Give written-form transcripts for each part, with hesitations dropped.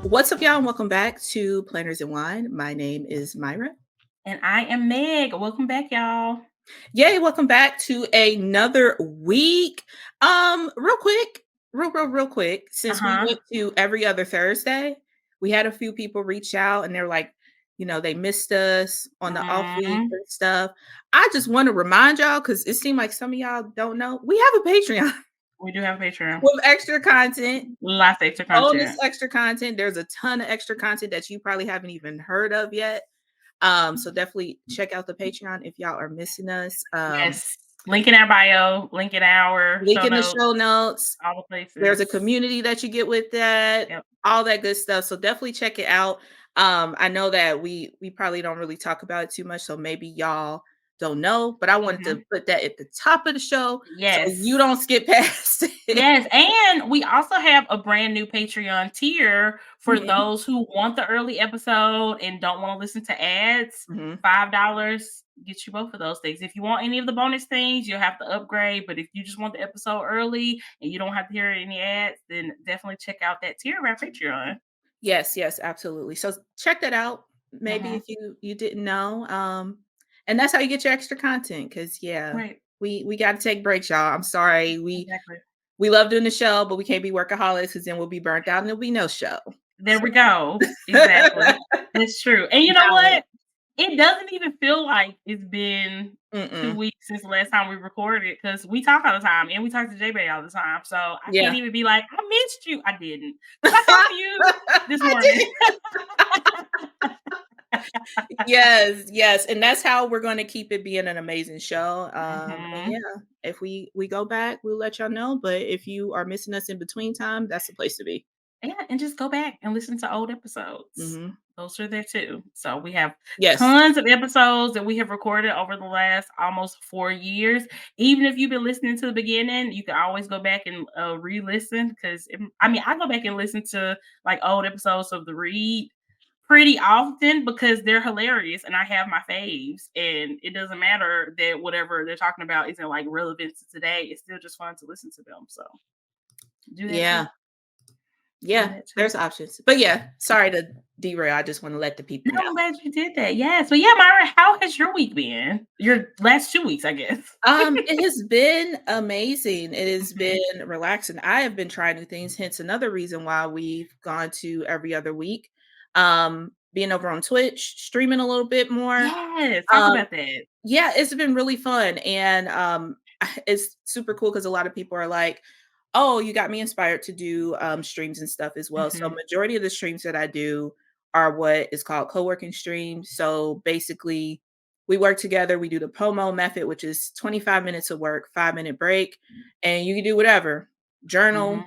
What's up, y'all? And welcome back to Planners and Wine. My name is Myra. And I am Meg. Welcome back, y'all. Yay, welcome back to another week. Real quick, since we Uh-huh. went to every other Thursday, we had a few people reach out and they're like, they missed us on the off week Mhm. and stuff. I just want to remind y'all, because it seemed like some of y'all don't know, we have a Patreon We do have a Patreon. with extra content. Lots of extra Bonus content. extra content. There's a ton of extra content that you probably haven't even heard of yet. So definitely check out the Patreon if y'all are missing us. Yes. Link in our bio, link in our Link show in the notes, show notes. all the There's a places. community that you get with that, Yep. all that good stuff. So definitely check it out. I know that we probably don't really talk about it too much, so maybe y'all don't know, but I wanted Mhm. to put that at the top of the show so you Yes. don't skip past it. Yes, and we also have a brand new Patreon tier for Mhm, those who want the early episode and don't want to listen to ads. mhm. $5 gets you both of those things. If you want any of the bonus things, you'll have to upgrade. But if you just want the episode early and you don't have to hear any ads, then definitely check out that tier of our Patreon. Yes, absolutely. So check that out. Maybe Mhm. if you didn't know. And that's how you get your extra content. Cause yeah, Right. we gotta take breaks, y'all. I'm sorry. Exactly. We love doing the show, but we can't be workaholics because then we'll be burnt out and there'll be no show. There So we go. Exactly. That's true. And you know balance. what? It doesn't even feel like it's been 2 Mm-mm. weeks since the last time we recorded because we talk all the time and we talk to J-Bay all the time. So I can't Yeah. even be like, I missed you. I didn't. Because I talked to you this I morning. did. Yes. And that's how we're going to keep it being an amazing show. And Mhm. yeah, if we go back, we'll let y'all know. But if you are missing us in between time, that's the place to be. Yeah, and just go back and listen to old episodes. Hmm. Those are there too. So we have Yes. tons of episodes that we have recorded over the last almost 4 years. Even if you've been listening to the beginning, you can always go back and re-listen because I mean I go back and listen to like old episodes of the read pretty often because they're hilarious and I have my faves and it doesn't matter that whatever they're talking about isn't like relevant to today. It's still just fun to listen to them. So do that too. Yeah. Do Yeah. that too. There's options. But yeah, sorry to derail. I just want to let the people No, know. I'm glad you did that. Yes. But yeah, Myra, how has your week been? Your last 2 weeks, I guess. It has been amazing. It has Mhm. been relaxing. I have been trying new things, hence another reason why we've gone to every other week. Being over on Twitch, streaming a little bit more. Yes, talk Um, about that. yeah, it's been really fun. And it's super cool because a lot of people are like, oh, you got me inspired to do streams and stuff as well. So Mhm. majority of the streams that I do are what is called co-working streams. So basically we work together, we do the POMO method, which is 25 minutes of work, 5-minute break, and you can do whatever. Journal, Mhm.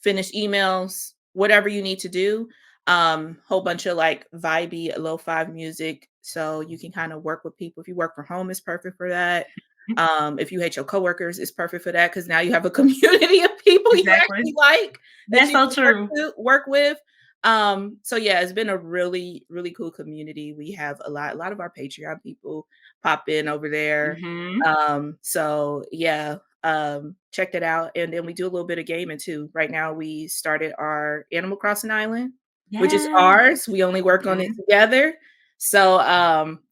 finish emails, whatever you need to do. Whole bunch of like vibey lo-fi music. So you can kind of work with people. If you work from home, it's perfect for that. If you hate your coworkers, it's perfect for that because now you have a community of people you Exactly. actually like that That's you so can true. work with. So yeah, it's been a really cool community. We have a lot of our Patreon people pop in over there. Mhm. So yeah, check that out. And then we do a little bit of gaming too. Right now we started our Animal Crossing Island, which is Yes. ours. We only work on it Mhm. together. So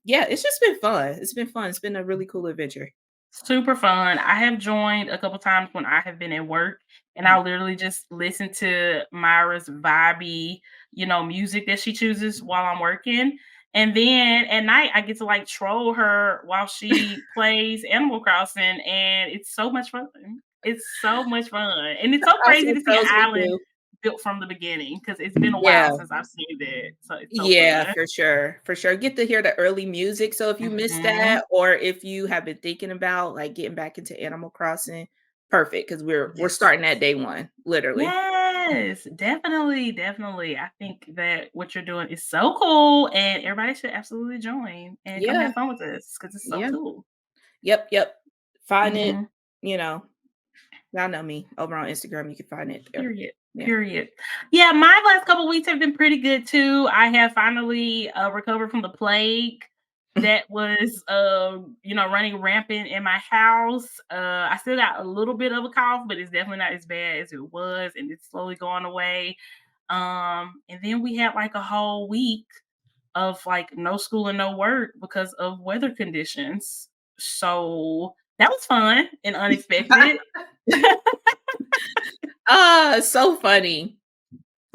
yeah, it's just been fun. It's been fun. It's been a really cool adventure. Super fun. I have joined a couple times when I have been at work, and Mhm. I'll literally just listen to Myra's vibey, music that she chooses while I'm working. And then at night, I get to like troll her while she plays Animal Crossing, and it's so much fun. It's so much fun, and it's so crazy Also to see an tells me island too. built from the beginning because it's been a while Yeah. since I've seen that. So it's so Yeah, fun. for sure. For sure. Get to hear the early music. So if you missed Mhm. that or if you have been thinking about like getting back into Animal Crossing, perfect because we're Yes. starting at day one, literally. Yes, definitely, definitely. I think that what you're doing is so cool, and everybody should absolutely join and come Yeah. have fun with us because it's so Yeah. cool. Yep. Find it, Mhm. you know, y'all know me over on Instagram. You can find it there. Period. Yeah. Period. Yeah, my last couple weeks have been pretty good too. I have finally recovered from the plague that was running rampant in my house. I still got a little bit of a cough, but it's definitely not as bad as it was, and it's slowly going away. And then we had like a whole week of like no school and no work because of weather conditions. So that was fun and unexpected. So funny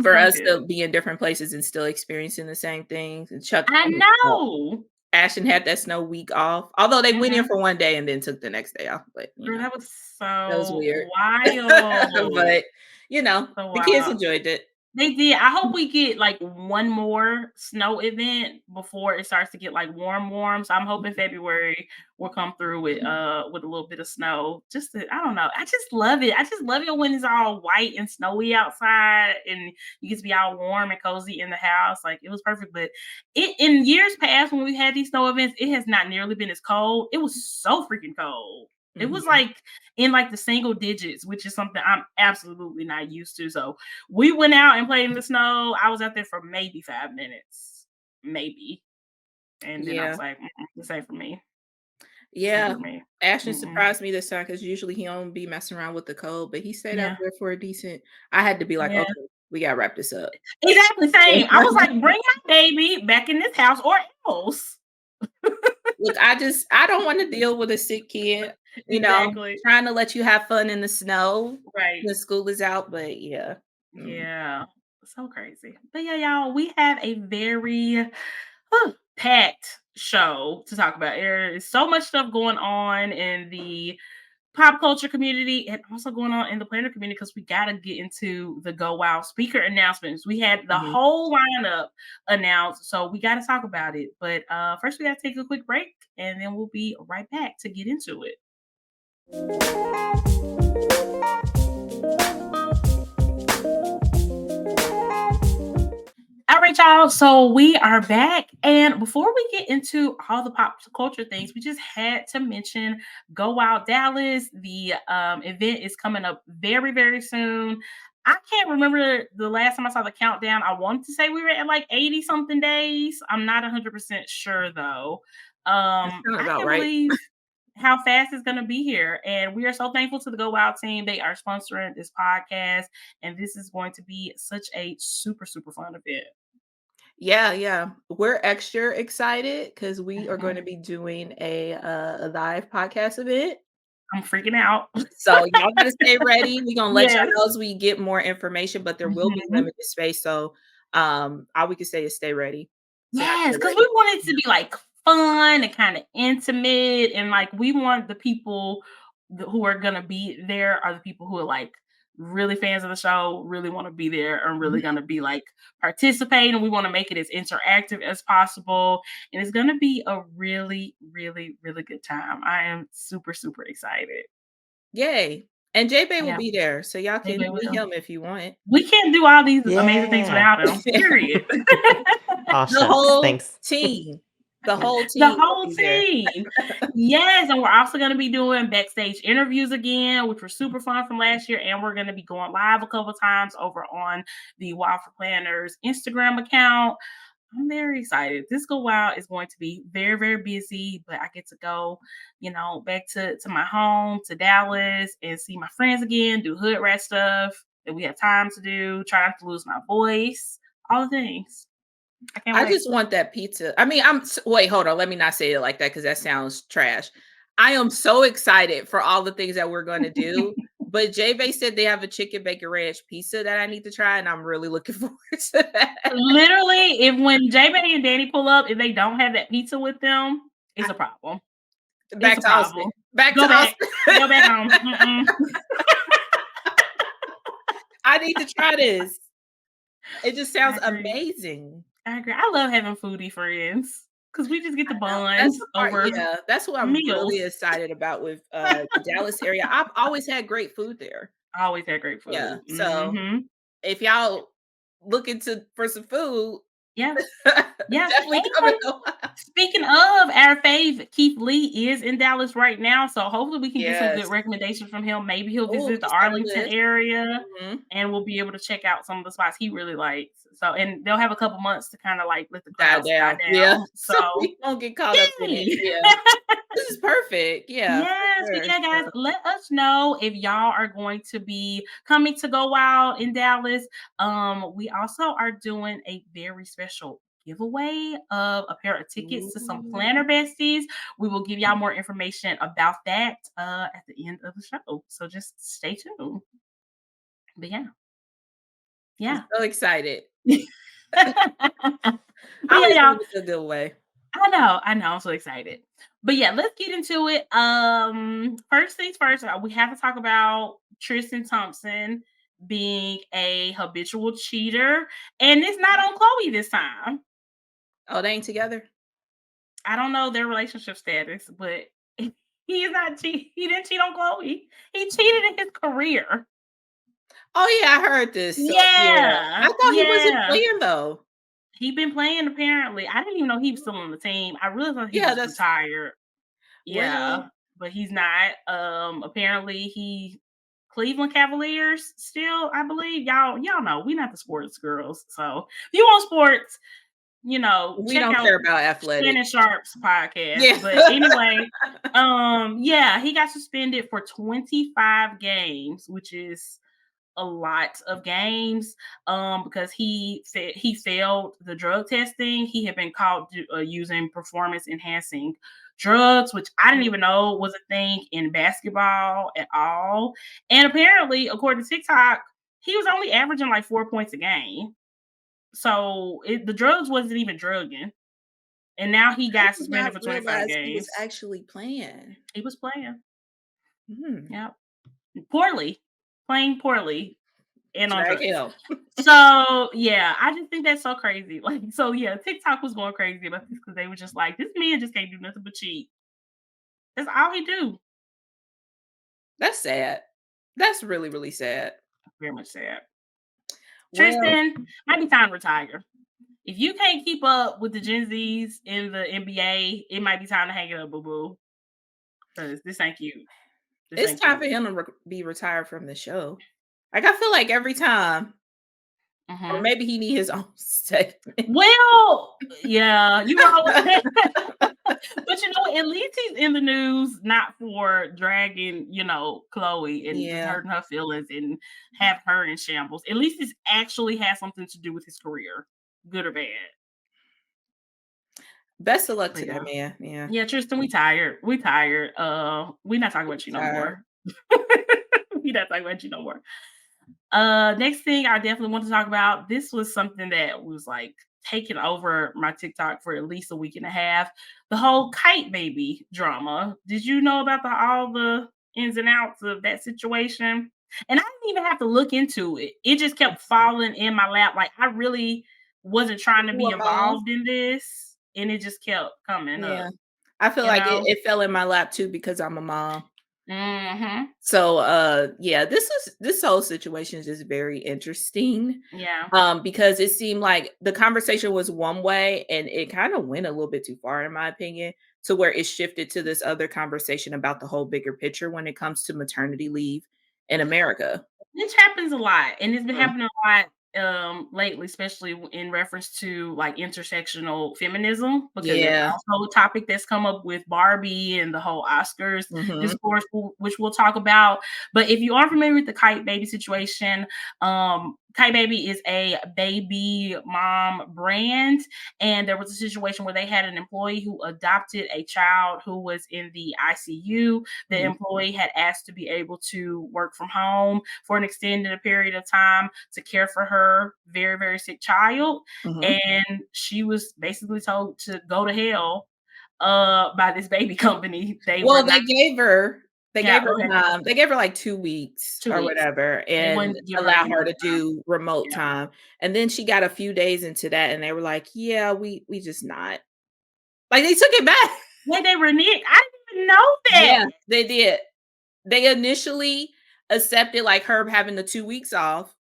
for So us good. to be in different places and still experiencing the same things. And Chuck, I know. Ashton had that snow week off, although they went in Mhm. for one day and then took the next day off. But Girl, that was that was so weird. wild. But So the kids wild. enjoyed it. They did. I hope we get like one more snow event before it starts to get like warm. So I'm hoping February will come through with a little bit of snow. I don't know. I just love it. I just love it when it's all white and snowy outside and you get to be all warm and cozy in the house. Like it was perfect. But it in years past when we had these snow events, it has not nearly been as cold. It was so freaking cold. It was Mhm. like in like the single digits, which is something I'm absolutely not used to. So we went out and played in the snow. I was out there for maybe 5 minutes, maybe, and then I was Yeah. like, "This ain't for me. This ain't Yeah. for me." Ashton Mm-mm. surprised me this time because usually he don't be messing around with the cold, but he stayed out Yeah, there for a decent. I had to be like, yeah. okay, we gotta wrap this up. Exactly, same. I was like, "Bring my baby back in this house or else." Look, I don't want to deal with a sick kid, Exactly. trying to let you have fun in the snow Right. when school is out, but yeah. Mm. Yeah. So crazy. But yeah, y'all, we have a very packed show to talk about. There is so much stuff going on in the pop culture community and also going on in the planner community because we got to get into the Go Wild speaker announcements. We had the Mhm. whole lineup announced, so we got to talk about it. But first, we got to take a quick break and then we'll be right back to get into it. All right, y'all. So we are back. And before we get into all the pop culture things, we just had to mention Go Wild Dallas. The event is coming up very, very soon. I can't remember the last time I saw the countdown. I wanted to say we were at like 80 something days. I'm not 100% sure though. That sound I about can't right. believe how fast it's going to be here. And we are so thankful to the Go Wild team. They are sponsoring this podcast. And this is going to be such a super, super fun event. Yeah, yeah. We're extra excited because we are going Mhm. to be doing a live podcast event. I'm freaking out. So y'all gotta stay ready. We're gonna let y'all Yes. know as we get more information, but there will be Mhm. limited space. So all we can say is stay ready. So y'all Yes, get because ready. we want it to be, like, fun and kinda intimate, and, like, we want the people who are gonna be there are the people who are, like, really fans of the show, really wanna be there, and really Mhm. gonna be, like, participating. We wanna make it as interactive as possible, and it's gonna be a really, really, really good time. I am super, super excited. Yay. And J-Bay will Yeah, be there. So y'all maybe can I meet will. him if you want. We can't do all these amazing things Yeah. without him, period. Aw, The shucks. whole Thanks. team. The whole The team will whole be there. team. Yes, and we're also gonna be doing backstage interviews again, which were super fun from last year, and we're gonna be going live a couple times over on the Wild for Planners Instagram account. I'm very excited. This Go Wild is going to be very, very busy, but I get to go, back to my home, to Dallas, and see my friends again, do hood rat stuff that we have time to do, try not to lose my voice, all the things. I can't I wait. just want that pizza. I mean, wait, hold on. Let me not say it like that because that sounds trash. I am so excited for all the things that we're going to do. But J-Bay said they have a chicken bacon ranch pizza that I need to try, and I'm really looking forward to that. Literally, if when J-Bay and Danny pull up, if they don't have that pizza with them, it's a problem. It's Back a to Austin. problem. Back Go to back. Austin. Go back home. Mm-mm. I need to try this. It just I sounds agree. amazing. I agree. I love having foodie friends because we just get to No, that's bond the part, over yeah, that's what I'm meals. really excited about with, the Dallas area. I've always had great food there. I always had great Yeah, food. so Hmm. if y'all looking for some food, Yeah. Yeah. definitely come and And go. speaking of our fave, Keith Lee is in Dallas right now. So hopefully we can get some good Yes. recommendations from him. Maybe he'll Oh, visit the he's on the Arlington list. area Mhm. and we'll be able to check out some of the spots he really likes. So, and they'll have a couple months to kind of like let the Die crowds die down. Yeah. down. So So, we don't get caught up in it. yay! Yeah. This is perfect. Yeah, for Yes, but sure. yeah, guys, So let us know if y'all are going to be coming to go out in Dallas. We also are doing a very special giveaway of a pair of tickets to some ooh, planner besties. We will give y'all more information about that at the end of the show. So just stay tuned. But yeah, I'm yeah. so excited. But yeah, Always y'all. love a good giveaway. I know, I'm so excited. But yeah, let's get into it. First things first, we have to talk about Tristan Thompson being a habitual cheater, and it's not on Chloe this time. Oh, they ain't together? I don't know their relationship status, but he is not cheat. He didn't cheat on Chloe. He cheated in his career. Oh, yeah, I heard this. So, yeah. I Yeah, thought he wasn't yeah. playing, though. He been playing apparently. I didn't even know he was still on the team. I really thought he Yeah, was that's retired. well, Yeah, but he's not. Apparently he Cleveland Cavaliers still, I believe. Y'all know we not the sports girls. So if you want sports, we check don't out care about athletics. Shannon Sharp's podcast. Yeah. But anyway, yeah, he got suspended for 25 games, which is a lot of games because he failed the drug testing. He had been caught using performance enhancing drugs, which I didn't even know was a thing in basketball at all. And apparently, according to TikTok, he was only averaging like 4 points a game. So the drugs wasn't even drugging. And now he I got did suspended not for 25 realize he was games. actually playing. He was playing. Hmm. Yeah. Poorly. Playing poorly and on Drag drugs. him. So yeah, I just think that's so crazy. Like, so yeah, TikTok was going crazy about this because they were just like, this man just can't do nothing but cheat. That's all he do. That's sad. That's really, really sad. Very much sad. Well, Tristan, might be time to retire. If you can't keep up with the Gen Zs in the NBA, it might be time to hang it up, boo boo. Because this ain't cute. This it's ain't time for cute. him to be retired from the show. Like, I feel like every time, or Hmm. maybe he need his own segment. Well, yeah, you always but at least he's in the news not for dragging, Chloe and just Yeah. hurting her feelings and have her in shambles. At least this actually has something to do with his career, good or bad. Best of luck But to that yeah. man. Yeah. Yeah, Tristan, we tired. We tired. We not talking about you no Tired. more. We not talking about you no more. Next thing I definitely want to talk about. This was something that was like taking over my TikTok for at least a week and a half. The whole kite baby drama. Did you know about all the ins and outs of that situation? And I didn't even have to look into it. It just kept falling in my lap. Like I really wasn't trying to You be a mom? involved in this, and it just kept coming up. Yeah. I feel You like know. it fell in my lap too because I'm a mom. Hmm. So yeah, this whole situation is just very interesting. Yeah. Because it seemed like the conversation was one way and it kind of went a little bit too far in my opinion to where it shifted to this other conversation about the whole bigger picture when it comes to maternity leave in America. This happens a lot, and it's been Mm. happening a lot lately, especially in reference to like intersectional feminism, because it's Yeah. also a topic that's come up with Barbie and the whole Oscars Mhm. discourse, which we'll talk about. But if you aren't familiar with the Kite Baby situation, Kite Baby is a baby mom brand, and there was a situation where they had an employee who adopted a child who was in the ICU. The Mhm. employee had asked to be able to work from home for an extended period of time to care for her very, very sick child. Mhm. And she was basically told to go to hell by this baby company. They were Well, not, they gave yeah, her okay, they gave her like 2 weeks 2 or weeks. whatever They and wouldn't give her allow any her more to time. do remote Yeah. time. And then she got a few days into that and they were like, "Yeah, we just not." Like they took it back. Wait, they reneged? I didn't even know that. Yeah, they did. They initially accepted like her having the 2 weeks off,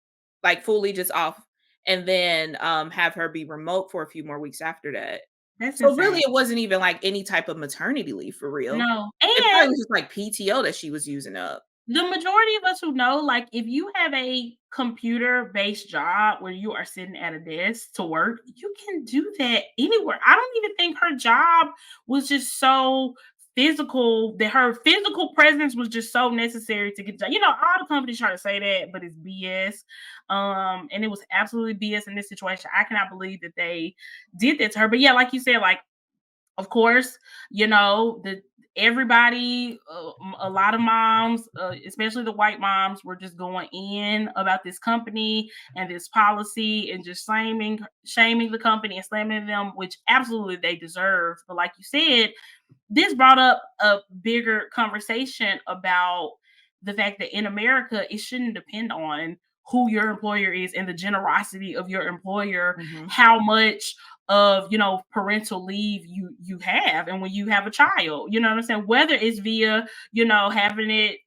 like fully just off, and then have her be remote for a few more weeks after that. That's So really insane. it wasn't even like any type of maternity leave for real. No. It probably And was just like PTO that she was using up. The majority of us who know, like, if you have a computer-based job where you are sitting at a desk to work, you can do that anywhere. I don't even think her job was just so physical that her physical presence was just so necessary to get the job. All the companies try to say that, but it's BS. And it was absolutely BS in this situation. I cannot believe that they did that to her. But yeah, like you said, like of course, the everybody, a lot of moms, especially the white moms, were just going in about this company and this policy and just shaming the company and slamming them, which absolutely they deserve. But like you said, this brought up a bigger conversation about the fact that in America, it shouldn't depend on who your employer is and the generosity of your employer, Mhm. how much of parental leave you have, and when you have a child, what I'm saying, whether it's via having it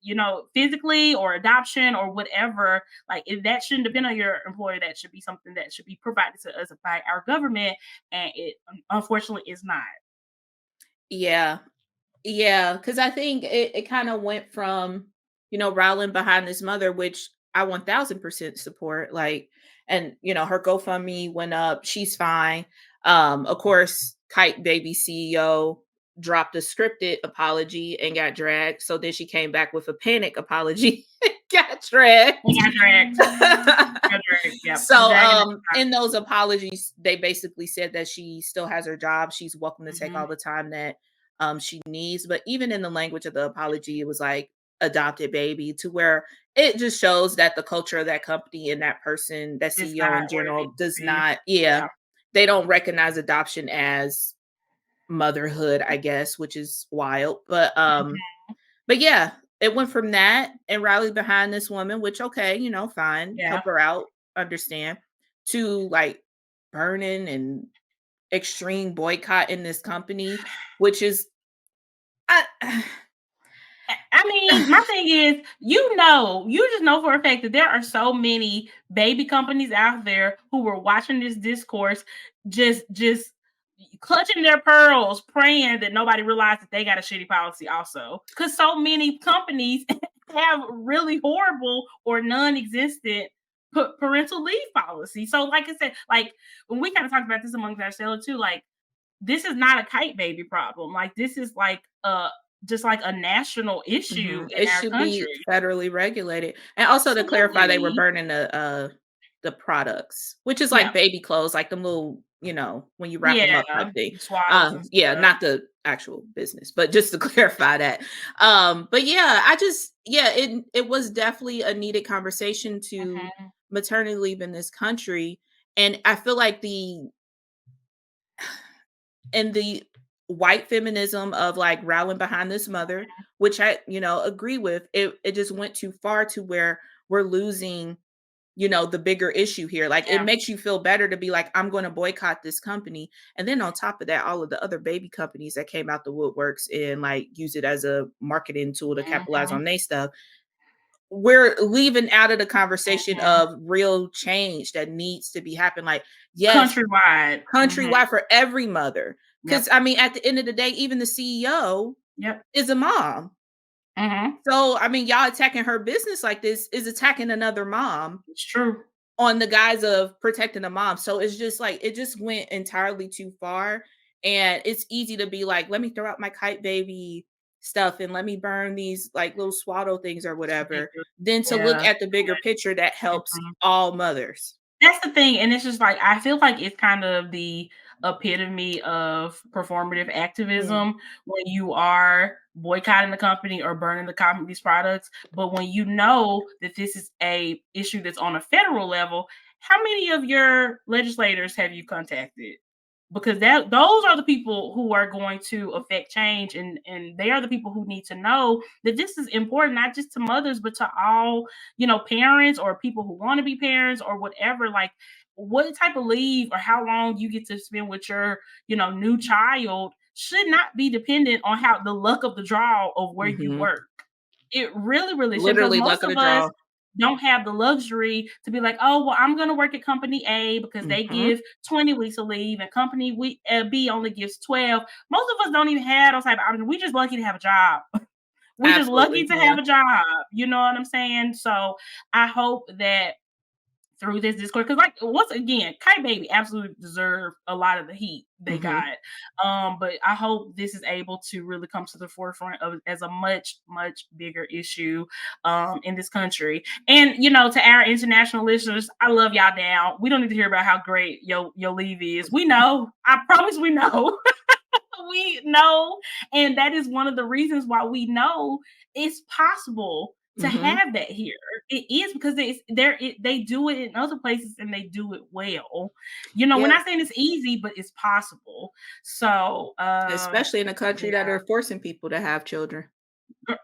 physically or adoption or whatever. Like, if that shouldn't depend on your employer, that should be something that should be provided to us by our government, and it unfortunately is not. Yeah. Yeah, because I think it kind of went from, rallying behind this mother, which I 1000% support. Like, and her GoFundMe went up. She's fine. Of course, Kite Baby CEO dropped a scripted apology and got dragged. So then she came back with a panic apology, and got We dragged. got dragged. Got dragged. Yep. So The dragon. in those apologies, they basically said that she still has her job. She's welcome to take Mhm. all the time that she needs. But even in the language of the apology, it was like adopted baby, to where it just shows that the culture of that company and that person, that It's CEO not in what it general, needs to does be. not, yeah, Yeah. they don't recognize adoption as motherhood, I guess, which is wild. Mhm. But yeah, it went from that and rallied behind this woman, which okay, fine, Yeah. help her out, understand, to like burning and extreme boycott in this company, which is I, I mean, my thing is, you just know for a fact that there are so many baby companies out there who were watching this discourse, just clutching their pearls, praying that nobody realized that they got a shitty policy also. Because so many companies have really horrible or non-existent parental leave policy. So, like I said, like when we kind of talked about this amongst ourselves too, like this is not a kite baby problem. Like this is like just like a national issue Mhm. in It our should be country. federally regulated. And also to clarify, they were Absolutely. burning the products, which is like Yeah. baby clothes, like the little, when you wrap them Yeah. up type thing. The swaddles and Yeah, stuff. not the actual business, but just to clarify that. But yeah, yeah, it was definitely a needed conversation to Mhm. maternity leave in this country. And I feel like the white feminism of like rallying behind this mother, which I, agree with, it just went too far to where we're losing, the bigger issue here. Like it Yeah. makes you feel better to be like, I'm going to boycott this company. And then on top of that, all of the other baby companies that came out the woodworks and like use it as a marketing tool to capitalize Mhm. on their stuff. We're leaving out of the conversation Mhm. of real change that needs to be happening. Like, yes, Countrywide. Mhm. countrywide for every mother. Because Yep. I mean, at the end of the day, even the CEO Yep. is a mom. Mhm. So I mean, y'all attacking her business like this is attacking another mom It's true. on the guise of protecting the mom. So it's just like it just went entirely too far. And it's easy to be like, let me throw out my kite baby stuff and let me burn these like little swaddle things or It's whatever, ridiculous. than to look Yeah. at the bigger picture that helps Mhm. all mothers. That's the thing, and it's just like I feel like it's kind of the epitome of performative Mm. activism when you are boycotting the company or burning the company's products. But when you know that this is a issue that's on a federal level, how many of your legislators have you contacted? Because those are the people who are going to affect change, and they are the people who need to know that this is important, not just to mothers but to all parents or people who want to be parents or whatever. Like, what type of leave or how long you get to spend with your new child should not be dependent on how the luck of the draw of where you Mhm. work. It really should, because Literally most luck of the of us draw. don't have the luxury to be like, oh, well, I'm going to work at company A because they Mhm. give 20 weeks of leave, and company B only gives 12. Most of us don't even have those type of options. We just lucky to have a job. we're just lucky Absolutely. to Yeah. have a job. You know what I'm saying? So I hope that through this discord, because like once again, Kite Baby absolutely deserve a lot of the heat they Mhm. got. But I hope this is able to really come to the forefront of as a much, much bigger issue in this country. And to our international listeners, I love y'all down. We don't need to hear about how great your leave is. We know. I promise we know. We know, and that is one of the reasons why we know it's possible to Mhm. have that here. It is because they do it in other places and they do it well. We're Yeah. not saying it's easy, but it's possible. So, Especially in a country yeah, that are forcing people to have children. gir-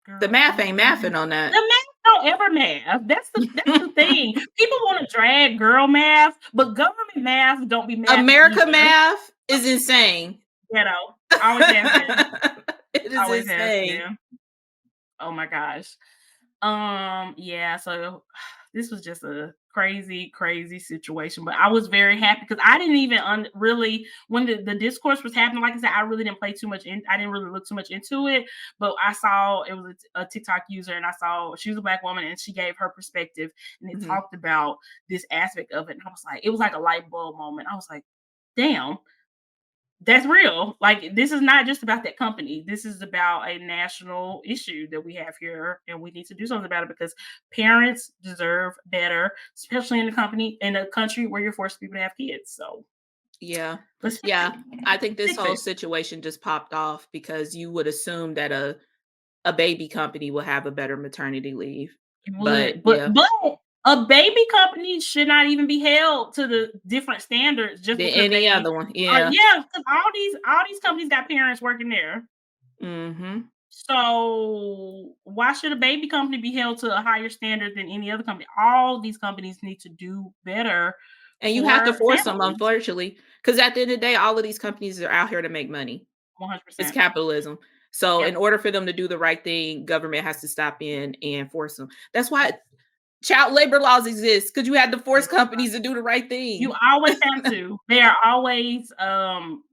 The girl, math come ain't on. mathing on The that. math don't ever math. That's the thing. People want to drag girl math, but government math don't be mathing America either. math is insane. Always has been. It is Always has insane. been. Oh my gosh. Yeah, so this was just a crazy, crazy situation. But I was very happy because I didn't even really when the discourse was happening, like I said, I really didn't play too much in, I didn't really look too much into it. But I saw it was a TikTok user and I saw she was a black woman and she gave her perspective and it Mhm. talked about this aspect of it. And I was like, it was like a light bulb moment. I was like, damn, that's real. Like, this is not just about that company. This is about a national issue that we have here, and we need to do something about it because parents deserve better, especially in a country where you're forcing people to have kids. So Yeah. let's fix Yeah. it. I think this Fix whole it. situation just popped off because you would assume that a baby company will have a better maternity leave. You But would, yeah, but a baby company should not even be held to the different standards just than because any they other one. are. Yeah. Yeah, because all these companies got parents working there. Mhm. So why should a baby company be held to a higher standard than any other company? All these companies need to do better And you have to for force them, families. unfortunately, because at the end of the day, all of these companies are out here to make money. It's 100%. capitalism. So Yep. in order for them to do the right thing, government has to stop in and force them. That's why child labor laws exist, because you had to force companies to do the right You thing. always have to. They are always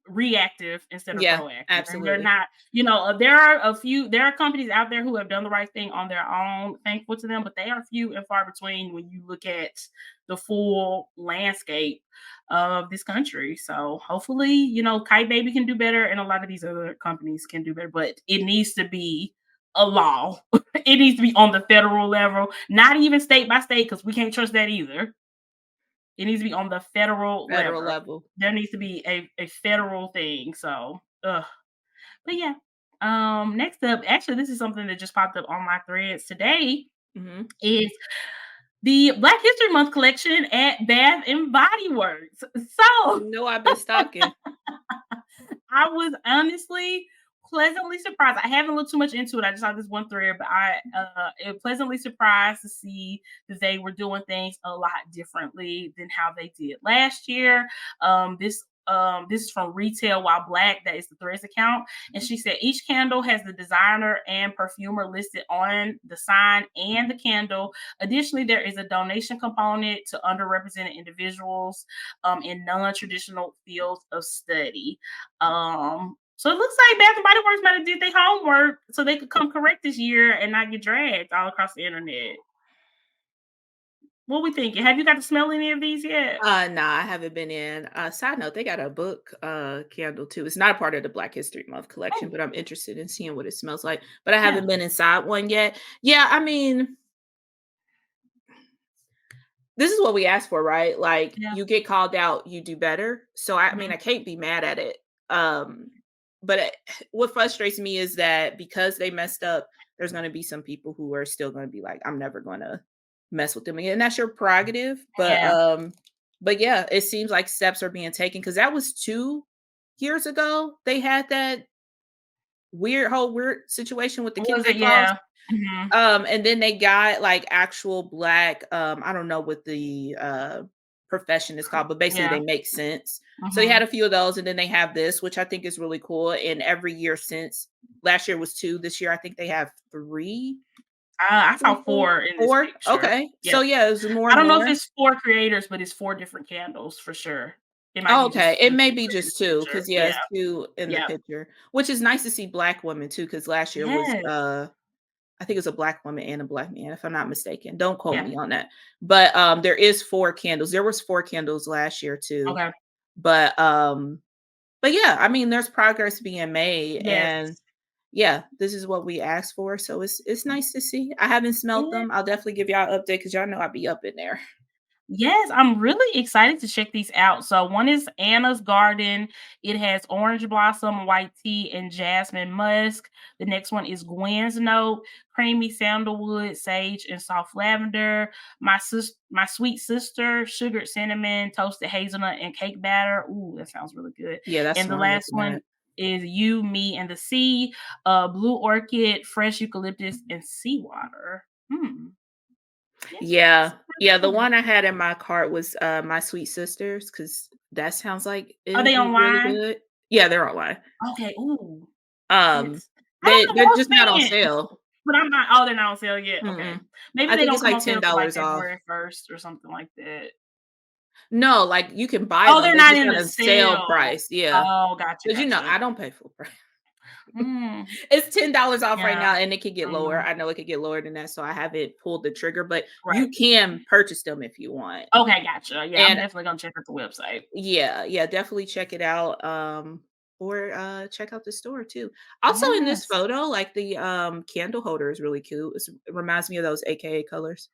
reactive instead of Yeah, proactive. And they're absolutely. not, there are companies out there who have done the right thing on their own, thankful to them, but they are few and far between when you look at the full landscape of this country. So hopefully, Kite Baby can do better and a lot of these other companies can do better, but it needs to be a law. It needs to be on the federal level, not even state by state, because we can't trust that either. It needs to be on the federal Federal level. level. There needs to be a federal thing. So, but yeah. Next up, actually, this is something that just popped up on my threads today. Mhm. Is the Black History Month collection at Bath and Body Works. So You know I've been stalking. I was honestly pleasantly surprised. I haven't looked too much into it. I just saw this one thread, but I pleasantly surprised to see that they were doing things a lot differently than how they did last year. This is from Retail While Black. That is the Threads account. And she said each candle has the designer and perfumer listed on the sign and the candle. Additionally, there is a donation component to underrepresented individuals in non-traditional fields of study. So it looks like Bath and Body Works might have did their homework so they could come correct this year and not get dragged all across the internet. What we thinking? Have you got to smell any of these yet? Nah, I haven't been in. Side note, they got a book candle too. It's not a part of the Black History Month collection, Oh, but I'm interested in seeing what it smells like. But I yeah, haven't been inside one yet. Yeah, I mean, this is what we asked for, right? Like yeah. you get called out, you do better. So I mean, Mhm. I can't be mad at it. But what frustrates me is that because they messed up, there's going to be some people who are still going to be like, I'm never going to mess with them again. And that's your prerogative. Yeah. But yeah, it seems like steps are being taken because that was 2 years ago. They had that weird situation with the kids Was they it? lost. Yeah. Mhm. And then they got like actual black, I don't know what the profession is called, but basically Yeah. they make sense. So they had Mhm. a few of those, and then they have this, which I think is really cool. And every year since last year was two, this year I think they have three I saw people. 4 in this Four. picture. Okay. Yep. So yeah, it's more I and don't know if more. it's 4 creators, but it's 4 different candles for sure. It might Oh, be okay. just It the may 2 be that are in just the 2 picture. because yeah, Yeah. it's 2 in the Yeah. picture, which is nice to see black women too. Because last year was, Yes. I think it's a black woman and a black man, if I'm not mistaken. Don't quote Yeah. me on that. But, there is 4 candles. There was 4 candles last year too. Okay. But, but yeah, I mean, there's progress being made, Yes. and yeah, this is what we asked for, so it's nice to see. I haven't smelt Yeah. them. I'll definitely give y'all an update because y'all know I be up in there. Yes, I'm really excited to check these out. So one is Anna's Garden. It has orange blossom, white tea, and jasmine musk. The next one is Gwen's Note, creamy sandalwood, sage, and soft lavender. My sweet sister, sugared cinnamon, toasted hazelnut, and cake batter. Ooh, that sounds really good. Yeah, that's And the what I'm last looking one at. is You, Me, and the Sea, blue orchid, fresh eucalyptus, and seawater. Hmm. Yes. Yeah. Yeah, the one I had in my cart was, My Sweet Sisters, because that sounds like Are it'll they be really online? good. Yeah, they're online. Okay, ooh, Um, yes. I don't know they're most just not on fans, sale. but I'm not oh, they're not on sale yet, okay. Mm-mm. Maybe I they think don't it's come like on sale till, like, $10 off. February 1st or something like that. No, like, you can buy Oh, them, they're they're not just in not the a sale sale. price, yeah. Oh, gotcha, Because gotcha. I don't pay full price. Mm, It's $10 off right yeah, now, and it could get lower. mhm, I know it could get lower than that, so I haven't pulled the trigger, but right. you can purchase them if you want. Okay, gotcha, yeah, I'm And definitely gonna check out the website. yeah, yeah, definitely check it out, or, check out the store too. Also in this Yes. photo, like, the, candle holder is really cute. It reminds me of those AKA colors.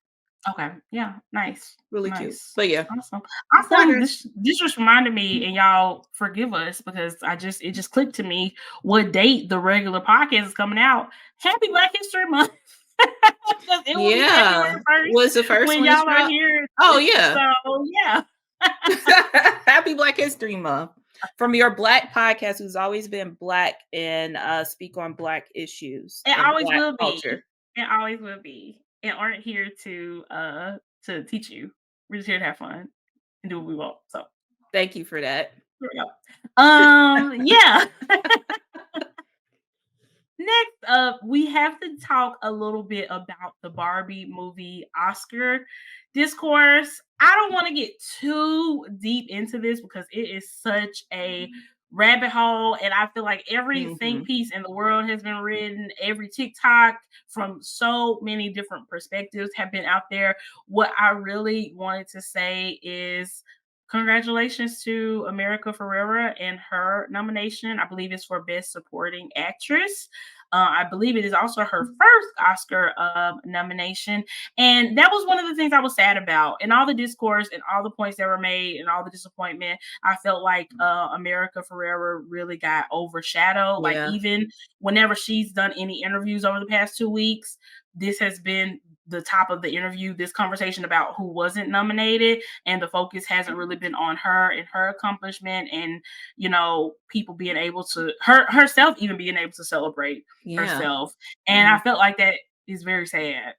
Okay, yeah, nice, Really cute. nice. But yeah, Awesome, awesome. progress. This just reminded me, and y'all forgive us because it just clicked to me what date the regular podcast is coming out. Happy Black History Month. 'Cause it will be February Yeah. 1st Was the first when one to y'all are drop? here. Oh, yeah. So yeah. Happy Black History Month. From your Black podcast who's always been Black and, speak on Black issues It and always Black will be. culture. It always will be. And aren't here to teach you. We're just here to have fun and do what we want. So Thank you for that. here we go. Yeah. Next up, we have to talk a little bit about the Barbie movie Oscar discourse. I don't want to get too deep into this because it is such a rabbit hole. And I feel like every think Mhm. piece in the world has been written, every TikTok from so many different perspectives have been out there. What I really wanted to say is congratulations to America Ferrera and her nomination. I believe it's for Best Supporting Actress. I believe it is also her first Oscar nomination. And that was one of the things I was sad about. And all the discourse and all the points that were made and all the disappointment, I felt like America Ferrera really got overshadowed. Like, Yeah. even whenever she's done any interviews over the past 2 weeks, this has been the top of the interview, this conversation about who wasn't nominated, and the focus hasn't really been on her and her accomplishment, and people being able to herself even being able to celebrate Yeah. herself. And I Mhm. felt like that is very sad.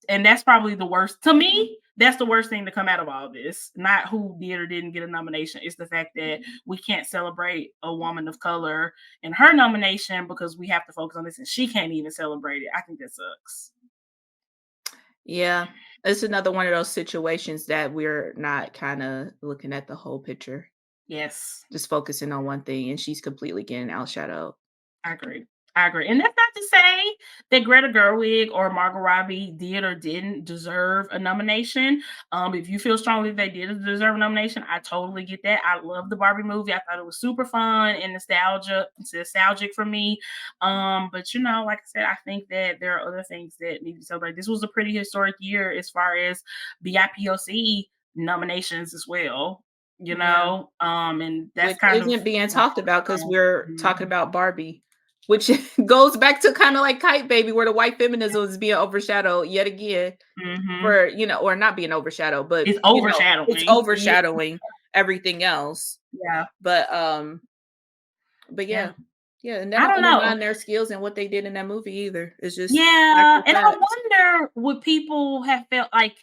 And that's probably the worst to me. That's the worst thing to come out of all this. Not who did or didn't get a nomination. It's the fact that we can't celebrate a woman of color in her nomination because we have to focus on this and she can't even celebrate it. I think that sucks. Yeah. It's another one of those situations that we're not kinda looking at the whole picture, Yes. just focusing on one thing, and she's completely getting outshadowed. I agree. I agree. And that's not to say that Greta Gerwig or Margot Robbie did or didn't deserve a nomination. If you feel strongly they did deserve a nomination, I totally get that. I love the Barbie movie. I thought it was super fun and nostalgic for me. But like I said, I think that there are other things that need to be celebrated. This was a pretty historic year as far as BIPOC nominations as well. Yeah. And that's Which kind of isn't being what I'm talked about focused because on. we're talking Mhm. about Barbie, which goes back to kinda like Kite Baby, where the white feminism is being overshadowed yet again Mhm. for, or not being overshadowed, but, It's it's overshadowing. Yeah. overshadowing everything else. Yeah. But, Yeah. yeah. Yeah, and that I don't don't know. undermine their skills and what they did in that movie either. It's just Yeah, actual and I facts. wonder would people have felt like,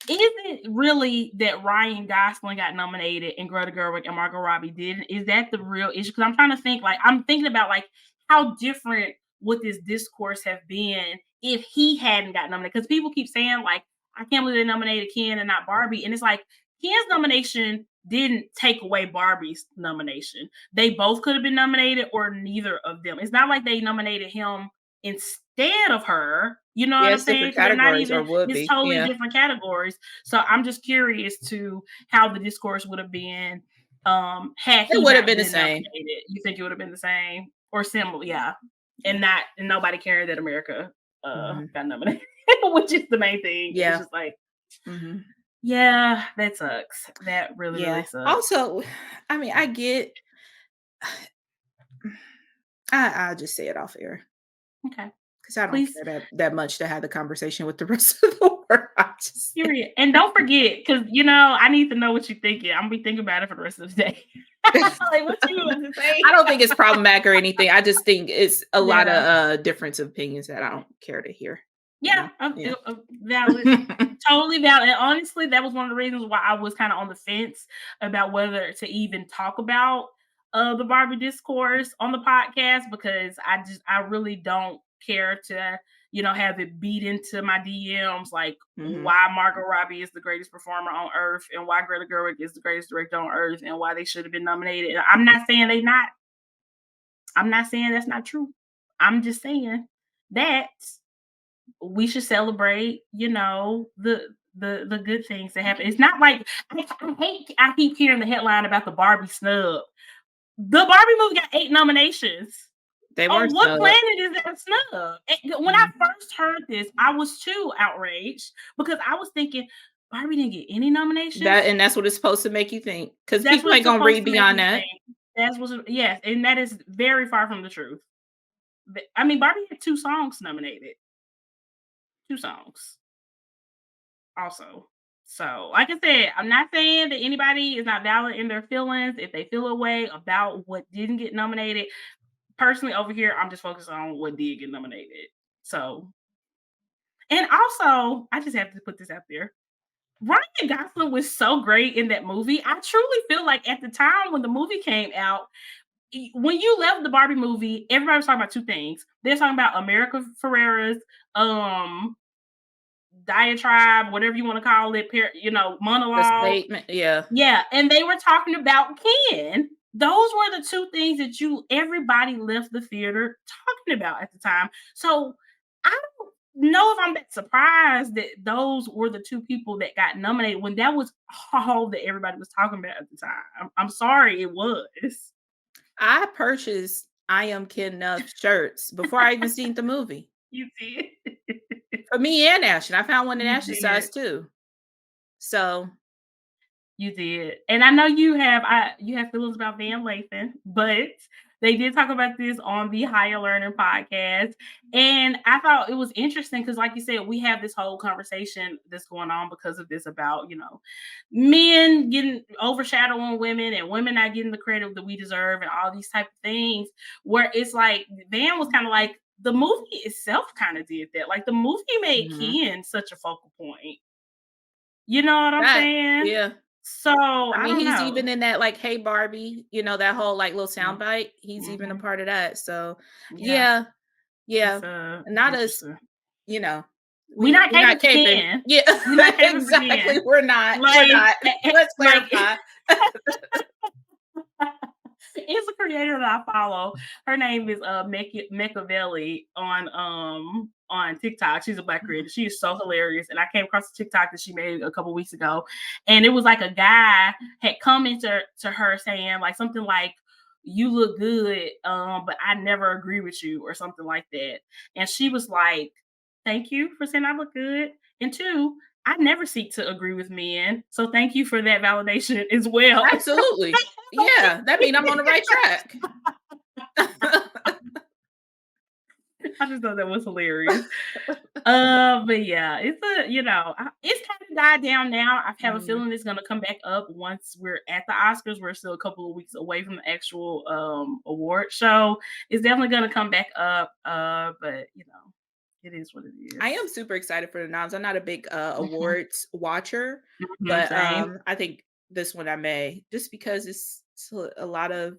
is it really that Ryan Gosling got nominated and Greta Gerwig and Margot Robbie didn't? Is that the real issue? Because I'm trying to think, like, I'm thinking about like how different would this discourse have been if he hadn't got nominated? Because people keep saying like, I can't believe they nominated Ken and not Barbie, and it's like Ken's nomination didn't take away Barbie's nomination. They both could have been nominated or neither of them. It's not like they nominated him instead of her. You know what Yeah, I'm it's saying? different Because they're not categories or even, would it's be. totally Yeah. different categories. So I'm just curious to how the discourse would have been had It he would have not been the been same. nominated. You think it would have been the same or similar? Yeah. And nobody cared that America Mhm. got nominated, which is the main thing. And it's Yeah. just like, Mhm. yeah, that sucks. That really, really Yeah. sucks. Also, I mean, I get I'll just say it off air Okay. because I don't Please, care that much to have the conversation with the rest of the world. I just period. And don't forget, because I need to know what you're thinking. I'm gonna be thinking about it for the rest of the day. Like what you want to say? I don't think it's problematic or anything. I just think it's a lot of Yeah. difference of opinions that I don't care to hear. You Yeah. know? Yeah. Valid. Totally valid. And honestly, that was one of the reasons why I was kind of on the fence about whether to even talk about the Barbie discourse on the podcast because I really don't care to, have it beat into my DMs like Mhm. why Margot Robbie is the greatest performer on earth and why Greta Gerwig is the greatest director on earth and why they should have been nominated. And I'm not saying they not. I'm not saying that's not true. I'm just saying that we should celebrate, the good things that happen. It's not like I keep hearing the headline about the Barbie snub. The Barbie movie got 8 nominations. They were On what snubbed. planet is that snub? When I Mhm. first heard this, I was too outraged because I was thinking Barbie didn't get any nominations. That's what it's supposed to make you think, because That's people what ain't it's gonna supposed read to make beyond me that. think. Yes, and that is very far from the truth. I mean, Barbie had 2 songs nominated. 2 songs. Also. So, like I said, I'm not saying that anybody is not valid in their feelings if they feel a way about what didn't get nominated. Personally, over here, I'm just focused on what did get nominated. So, and also, I just have to put this out there. Ryan Gosling was so great in that movie. I truly feel like at the time when the movie came out, when you left the Barbie movie, everybody was talking about 2 things. They're talking about America Ferrera's um diatribe, whatever you want to call it, The monologue. statement, yeah. Yeah, and they were talking about Ken. Those were the 2 things that everybody left the theater talking about at the time. So I don't know if I'm that surprised that those were the 2 people that got nominated when that was all that everybody was talking about at the time. I'm sorry, it was. I purchased I Am Ken Nuff shirts before I even seen the movie. You did. For me and Ashley. I found one in You Ashley's did. size too. So, You did. And I know you have feelings about Van Lathan, but they did talk about this on the Higher Learning podcast. And I thought it was interesting because, like you said, we have this whole conversation that's going on because of this about, men getting overshadowing women and women not getting the credit that we deserve and all these type of things. Where it's like Van was kind of like the movie itself kind of did that. Like the movie made mhm. Ken such a focal point. You know what I'm That saying? yeah. So, I I mean, don't he's know. even in that, like, "Hey, Barbie," that whole, like, little Mm, soundbite. He's even a mhm. part of that. So, Yeah, yeah, yeah. it's Not us, interesting. you know, We're not we're not caping for caping. Ken. Yeah, We're not caping for exactly. Ken. We're not. We're Like, not. Let's like clarify. it's a creator that I follow. Her name is Machiavelli on TikTok. She's a black Mhm. creator. She is so hilarious. And I came across the TikTok that she made a couple weeks ago. And it was like a guy had come into her saying like something like you look good, but I never agree with you, or something like that. And she was like, thank you for saying I look good. And 2, I never seek to agree with men. So thank you for that validation as well. Absolutely. Yeah, that mean I'm on the right track. I just thought that was hilarious. But yeah, it's kind of died down now. I have a Mhm. feeling it's gonna come back up once we're at the Oscars. We're still a couple of weeks away from the actual award show. It's definitely gonna come back up. But it is what it I is. am super excited for the noms. I'm not a big Mhm, awards watcher, mhm, but same. I think this one I may just because it's a lot of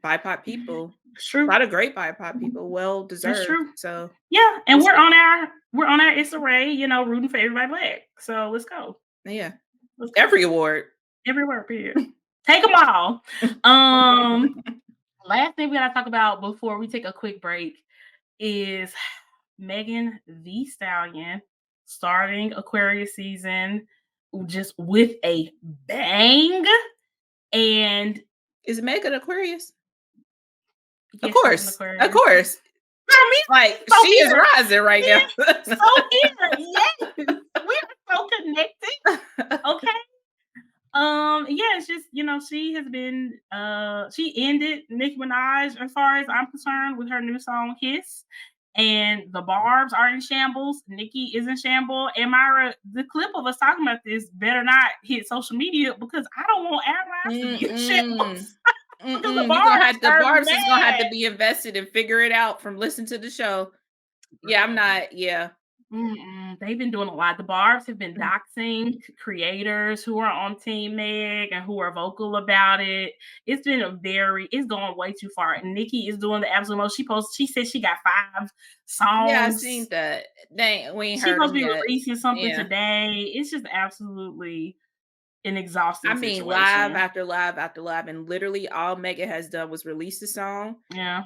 BIPOC people, It's a true. lot of great BIPOC people, well It's deserved. true. So Yeah, and we'll we're see. on our Issa Rae, rooting for everybody black. So let's go. Yeah, Let's go. every award. Every word, period. Take them all. Um, Last thing we gotta talk about before we take a quick break is Megan the Stallion starting Aquarius season just with a bang. And Is Megan Aquarius? Of yes, she's an course. Of Aquarius. course. I mean, Like, so she is here. rising right now. So here. Yes. We are so connected. Okay. Yeah, it's just, she has been she ended Nicki Minaj as far as I'm concerned with her new song Kiss. And the Barbs are in shambles. Nicki is in shambles. And Myra, the clip of us talking about this better not hit social media because I don't want our lives to be in Mm-mm. shambles because the Mm-mm. Barbs The are Barb's is gonna have to mad. be invested and figure it out from listen to the show. Yeah, I'm Girl. not. Yeah. They've been doing a lot. The Barbs have been Mm. doxing creators who are on Team Meg and who are vocal about it. It's going way too far. And Nikki is doing the absolute most. She said she got 5 Yeah, I seen songs. that. We ain't She's heard supposed them to be yet. releasing something Yeah. today. It's just absolutely an I exhausting mean, live situation. after live after live, and literally all Megan has done was release the song, Yeah,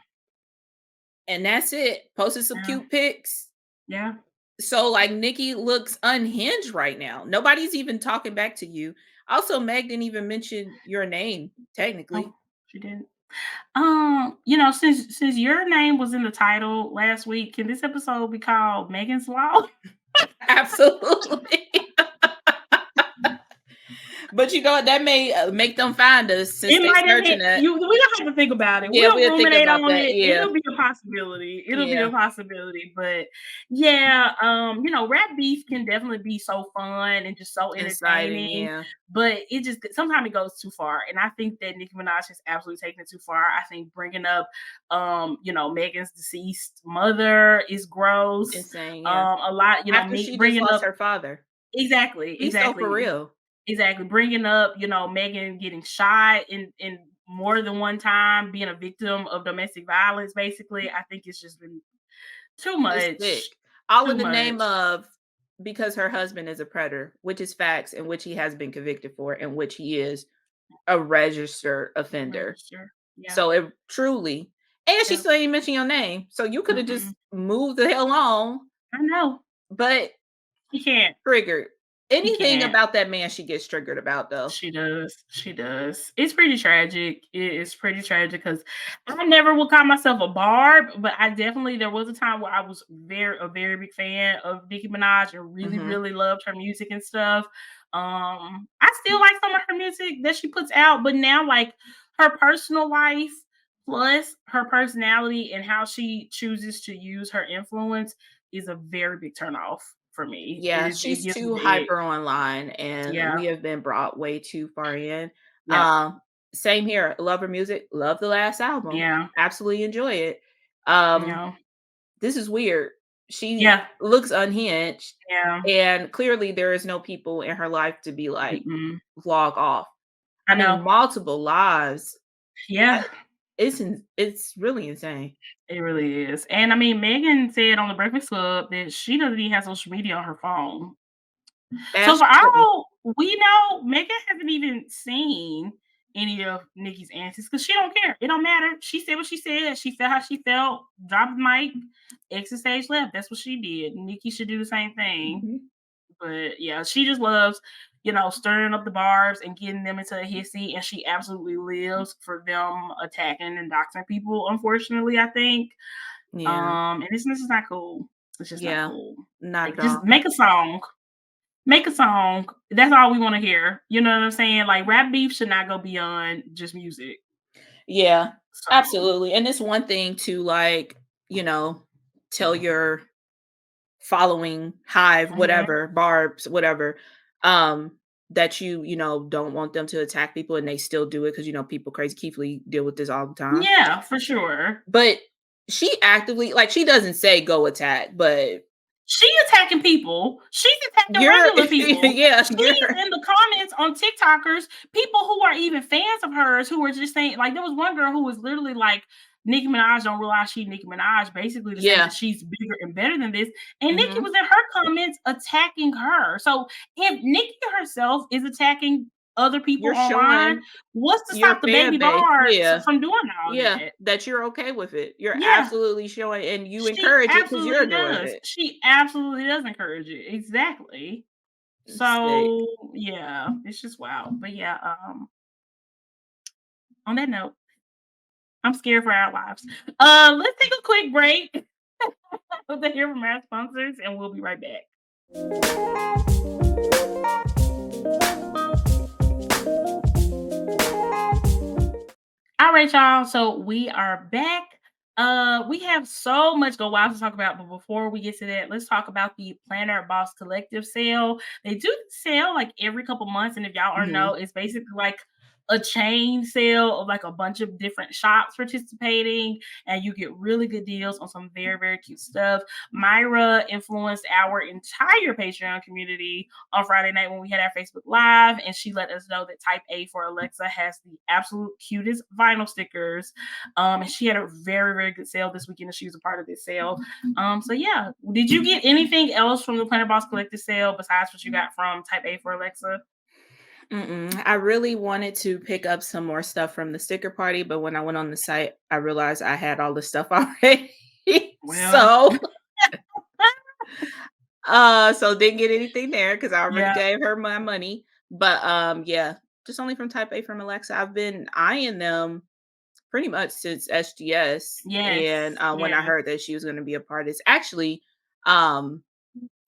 and that's it. Posted some yeah, cute pics. yeah. So, like, Nikki looks unhinged right now. Nobody's even talking back to you. Also, Meg didn't even mention your name, Oh, technically. she did. Since your name was in the title last week, can this episode be called Megan's Law? Absolutely. But you know what? That may make them find us since It they might have searching hit that. you. We don't have to think about it. Yeah, We'll we'll think ruminate about on that. it. Yeah. It'll be a possibility. It'll be Yeah. a possibility. But yeah, rap beef can definitely be so fun and just so Inciting. entertaining. Yeah. But it just sometimes it goes too far. And I think that Nicki Minaj has absolutely taken it too far. I think bringing up Megan's deceased mother is gross. Insane. Yeah. A lot, After me she just bringing lost up her father. exactly, Be so for exactly. real. Exactly. Bringing up, Megan getting shot in more than one time, being a victim of domestic violence, basically. I think it's just been too It's much. sick. All Too in the much. name of because her husband is a predator, which is facts, and which he has been convicted for, and which he is a registered offender. Register. Yeah. So it truly, and she Yeah. still ain't mention your name. So you could have Mm-mm. just moved the hell on, I know. but He can't. triggered. He Anything can't. about that man she gets triggered about though. She does. She does. It's pretty tragic. It is pretty tragic because I never would call myself a barb, but I definitely there was a time where I was a very big fan of Nicki Minaj and really, Mhm. really loved her music and stuff. I still like some of her music that she puts out, but now like her personal life plus her personality and how she chooses to use her influence is a very big turnoff for me. Yeah, It she's gives me too the ick. hyper online and Yeah, we have been brought way too far in. yep, Um, Same here. Love her music, love the last album. yeah. Absolutely enjoy it. Um, Yeah. this is weird. She Yeah. looks unhinged Yeah. and clearly there is no people in her life to be like Mm-mm. log off. I I mean, know. multiple lives. Yeah, It's really insane. it really is. And I mean, Megan said on the Breakfast Club that she doesn't even have social media on her phone. So As for she shouldn't. all we know, Megan hasn't even seen any of Nikki's answers because she don't care. It don't matter. She said what she said. She felt how she felt. Dropped the mic. Exit stage left. That's what she did. Nikki should do the same thing. Mhm. But yeah, she just loves, stirring up the barbs and getting them into a hissy, and she absolutely lives for them attacking and doxing people. Unfortunately, I think, Yeah. and this is not cool. It's just not Yeah. cool. Not Like, at just all. make a song. Make a song. That's all we want to hear. You know what I'm saying? Like rap beef should not go beyond just music. Yeah, So absolutely. And it's one thing to like, you know, tell your following hive, mhm. whatever, barbs, whatever, um, that don't want them to attack people and they still do it because people crazy. Keith Lee deal with this all the time. Yeah, for sure. But she actively like she doesn't say go attack, but She's attacking people. She's attacking you're regular people. yeah, She's in the comments on TikTokers, people who are even fans of hers who were just saying, like, there was one girl who was literally like, Nicki Minaj don't realize she's Nicki Minaj, basically to say yeah. that she's bigger and better than this. And Nicki Hmm. was in her comments attacking her. So if Nicki herself is attacking other people You're online, showing what's to your stop the fan baby base. bar Yeah. from doing all Yeah. that? That you're okay with it. You're Yeah, absolutely showing and you she encourage it because you're absolutely doing does. it. She absolutely does encourage it. Exactly. It's sick. So, yeah, it's just wow. But yeah, on that note, I'm scared for our lives. Let's take a quick break to hear from our sponsors, and we'll be right back. All right, y'all. So we are back. We have so much go wild to talk about, but before we get to that, let's talk about the Planner Boss Collective sale. They do sale like every couple months, and if y'all don't Mhm. know, it's basically like a chain sale of like a bunch of different shops participating, and you get really good deals on some very, very cute stuff. Myra influenced our entire Patreon community on Friday night when we had our Facebook Live, and she let us know that Type A for Alexa has the absolute cutest vinyl stickers. And she had a very, very good sale this weekend, and she was a part of this sale. So yeah, did you get anything else from the Planner Boss Collective sale besides what you got from Type A for Alexa? Mm-mm. I really wanted to pick up some more stuff from the sticker party, but when I went on the site, I realized I had all the stuff already. Well, so so didn't get anything there because I already yeah, gave her my money. But yeah, just only from Type A from Alexa. I've been eyeing them pretty much since SGS. And yes, when I yeah. heard that she was gonna be a part of this. Actually, um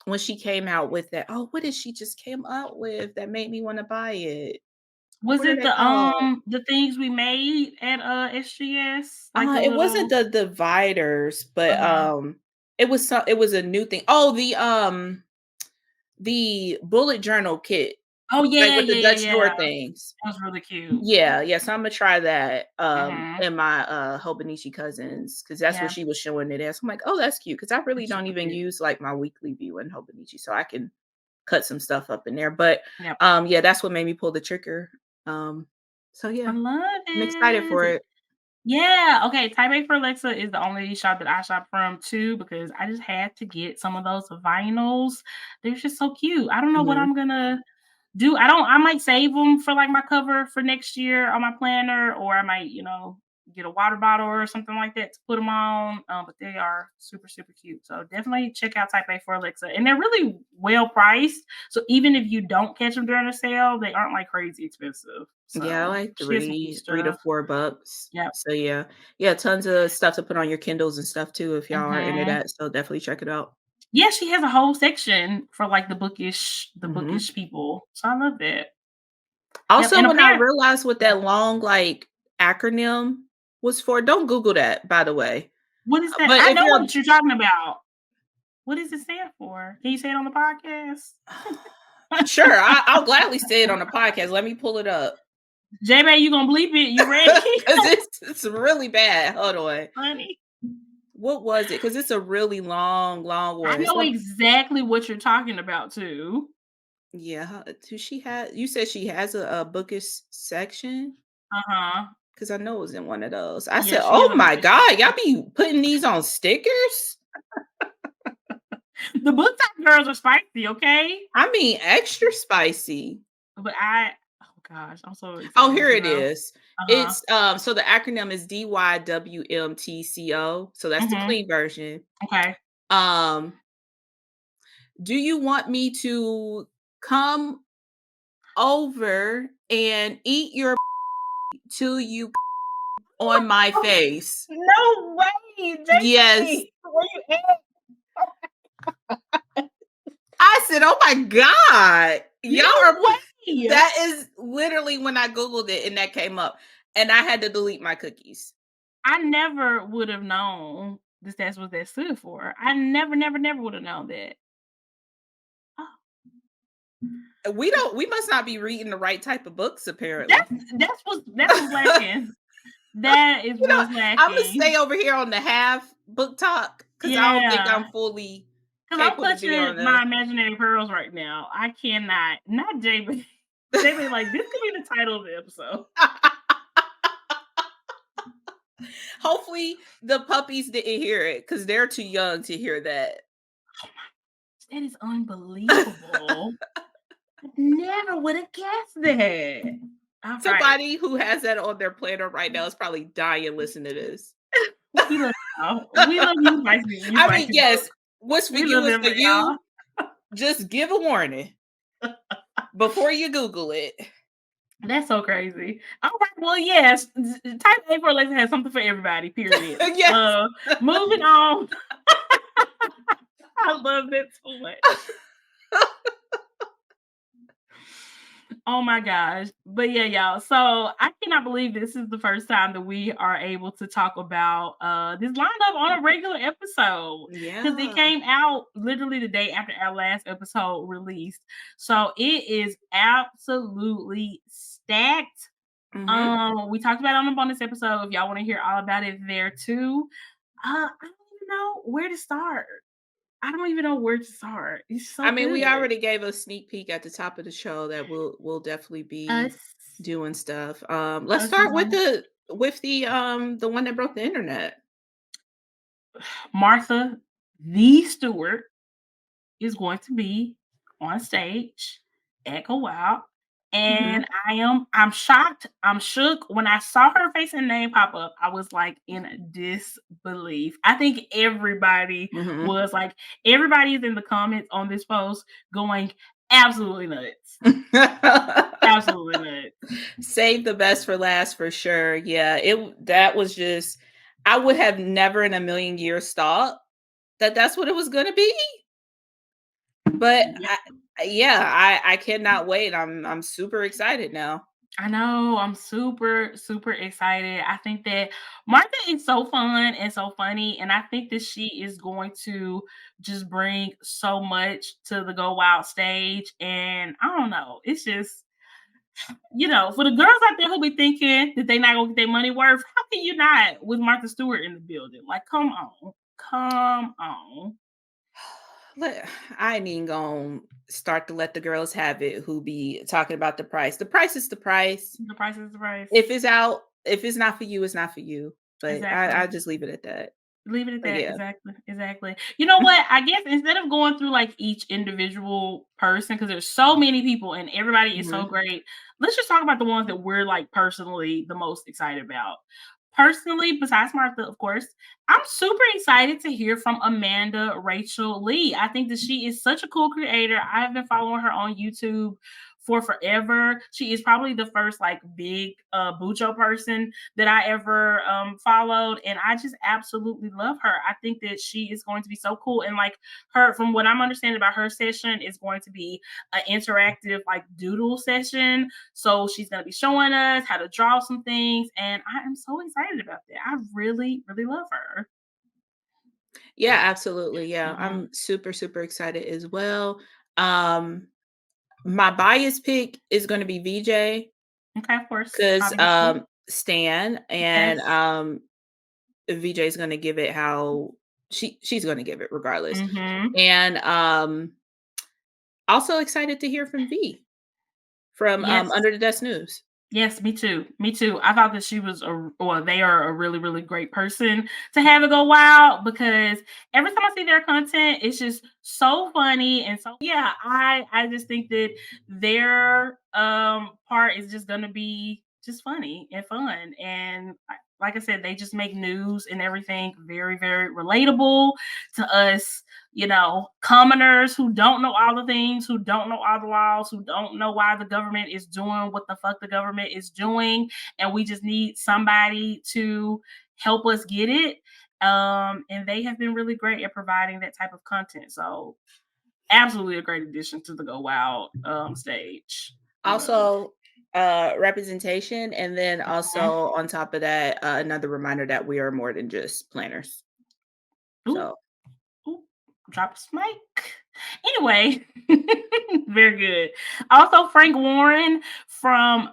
when she came out with that, oh, what did she just came out with that made me want to buy it? Was What are it they called? the things we made at SGS? Like the It wasn't little the dividers, but uh-huh. it was a new thing. Oh, the bullet journal kit, Oh like yeah, with the yeah, yeah, Dutch door yeah. things. That was really cute. Yeah, yeah. So I'm gonna try that Mhm. in my Hobonichi cousins because that's what Yeah, she was showing it as. I'm like, oh, that's cute because I really it's don't super even cute. use like my weekly view in Hobonichi, so I can cut some stuff up in there. But Yep. yeah, that's what made me pull the trigger. So I yeah, love I'm excited for it. it. Yeah, okay, Type A for Alexa is the only shop that I shop from too because I just had to get some of those vinyls. They're just so cute. I don't know what Mhm. I'm gonna do. I might save them for, like, my cover for next year on my planner, or I might, get a water bottle or something like that to put them on, but they are super, super cute. So definitely check out Type A for Alexa, and they're really well priced, so even if you don't catch them during a sale, they aren't, like, crazy expensive. Yeah, So like she has some cute 3 to stuff. 4 bucks. Yep. So yeah. Yeah, tons of stuff to put on your Kindles and stuff too if y'all are into Mhm. that. So definitely check it out. Yeah, she has a whole section for, like, the Mhm. bookish people, so I love that. Yep, Also, and when I apparent realized what yeah. that long like acronym was for, don't Google that, by the way. What is that? But I if know you're what you're talking about. What does it stand for? Can you say it on the podcast? sure, I'll gladly say it on the podcast. Let me pull it up. J-Bay, you gonna bleep it? You ready? Because it's really bad. Hold on. Honey. What was it? Because it's a really long, long I one. It's know some exactly what you're talking about too. yeah. Do she have you said she has a bookish section? Uh-huh. 'Cause I know it was in one of those. I Yeah, said, she has "Oh a my bookish god, y'all section. be putting these on stickers?" The book talk girls are spicy, okay? I mean, extra spicy. But oh gosh, I'm so Oh, excited here to it know. is. Uh-huh. It's, so the acronym is DYWMTCO, so that's the Mhm. clean version. Okay. Um, do you want me to come over and eat your till you on my face? No way, Yes. JP. Where you at? I said, "Oh my god. Y'all No are way. that is literally when I Googled it and that came up, and I had to delete my cookies. I never would have known that's what that stood for. I never, never, never would have known that. Oh, We must not be reading the right type of books apparently. that's that's what's lacking. That is You know, what's Imma lacking. stay over here on the half book talk because I don't think Yeah, I'm fully because I'm capable to be on clutching my the imaginary pearls right now. I cannot. Not JB. JB, like, this could be the title of the episode. hopefully, the puppies didn't hear it because 'cause they're too young to hear that. That is unbelievable. Never would have guessed that. All right. Somebody who has that on their planner right now is probably dying listening to this. We love y'all. We love you I mean, spicy girls. yes, what's for We you love is them for for y'all. you. Just give a warning before you Google it. That's so crazy. All right. Well, yes. Type A for Alexa has something for everybody, period. Yes. Moving on. I love that so much. Oh my gosh. But yeah, y'all. So I cannot believe this is the first time that we are able to talk about this lineup on a regular episode. Because it Yeah. came out literally the day after our last episode released. So it is absolutely stacked. Mhm. We talked about it on the bonus episode. If y'all want to hear all about it there too. I don't even know where to start. I don't even know where to start. It's I so mean, we good. already gave a sneak peek at the top of the show that we'll definitely be Us, doing stuff. Let's us is start with on the one that broke the internet. Martha the Stewart is going to be on stage at Go Wild. Mhm. And I'm shocked, I'm shook. When I saw her face and name pop up, I was like in disbelief. I think Mhm. everybody is in the comments on this post going absolutely nuts. Absolutely nuts. Save the best for last for sure. Yeah, that was just I would have never in a million years thought that that's what it was gonna be. But yeah, I cannot wait. I'm super excited now. I know. I'm super, super excited. I think that Martha is so fun and so funny. And I think that she is going to just bring so much to the Go Wild stage. And I don't know. It's just, for the girls out there who be thinking that they not gonna get their money worth, how can you not with Martha Stewart in the building? Like, come on. Come on. I ain't even gonna start to let the girls have it who be talking about the price. The price is the price. The price is the price. If it's not for you, it's not for you. But I Exactly. just leave it at that. Leave it at But that. yeah. Exactly. Exactly. You know what? I guess instead of going through like each individual person, because there's so many people and everybody is so Mhm. great, let's just talk about the ones that we're like personally the most excited about. Personally, besides Martha, of course, I'm super excited to hear from Amanda Rachel Lee. I think that she is such a cool creator. I've been following her on YouTube for forever. She is probably the first like big Bucho person that I ever followed, and I just absolutely love her. I think that she is going to be so cool, and like her, from what I'm understanding about her session, is going to be an interactive like doodle session. So she's going to be showing us how to draw some things, and I am so excited about that. I really, really love her. Yeah, absolutely. Yeah. Mhm. I'm super, super excited as well. Um, my bias pick is gonna be VJ Okay, of course, because obviously. Stan and Yes. VJ is gonna give it how she's gonna give it regardless. Hmm. And also excited to hear from V from Yes. Under the Desk News. Yes, me too. Me too. I thought that she was or they are a really, really great person to have it go wild because every time I see their content, it's just so funny and so yeah, I just think that their part is just gonna be just funny and fun. And like I said, they just make news and everything very, very relatable to us, commoners who don't know all the things, who don't know all the laws, who don't know why the government is doing what the fuck the government is doing. And we just need somebody to help us get it. And they have been really great at providing that type of content. So, absolutely a great addition to the Go Wild stage. Love. Also, representation, and then Mhm. also on top of that, another reminder that we are more than just planners. Ooh, So ooh, drops mic. Anyway, very good. Also, Frank Warren from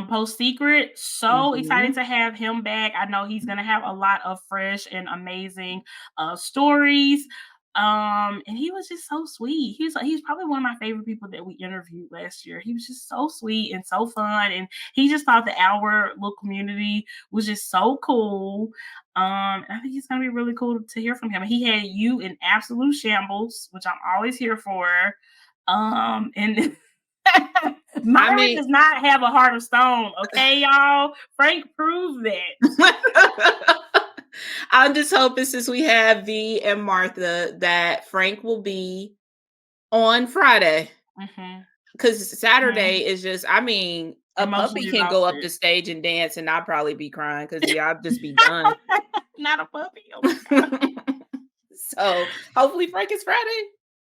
Post Secret. So excited mhm. to have him back. I know he's gonna have a lot of fresh and amazing stories. And he was just so sweet. He's probably one of my favorite people that we interviewed last year. He was just so sweet and so fun, and he just thought the our little community was just so cool. I think it's gonna be really cool to hear from him. He had you in absolute shambles, which I'm always here for. And I Myra mean, does not have a heart of stone, okay, y'all? Frank proved that. I'm just hoping since we have V and Martha that Frank will be on Friday. Mhm, 'Cause mhm. Saturday is just I mean, a puppy Emotionally can go up exhausted. the stage and dance, and I'll probably be crying because yeah, I'll just be done. Not a puppy, oh my god. So, hopefully Frank is Friday.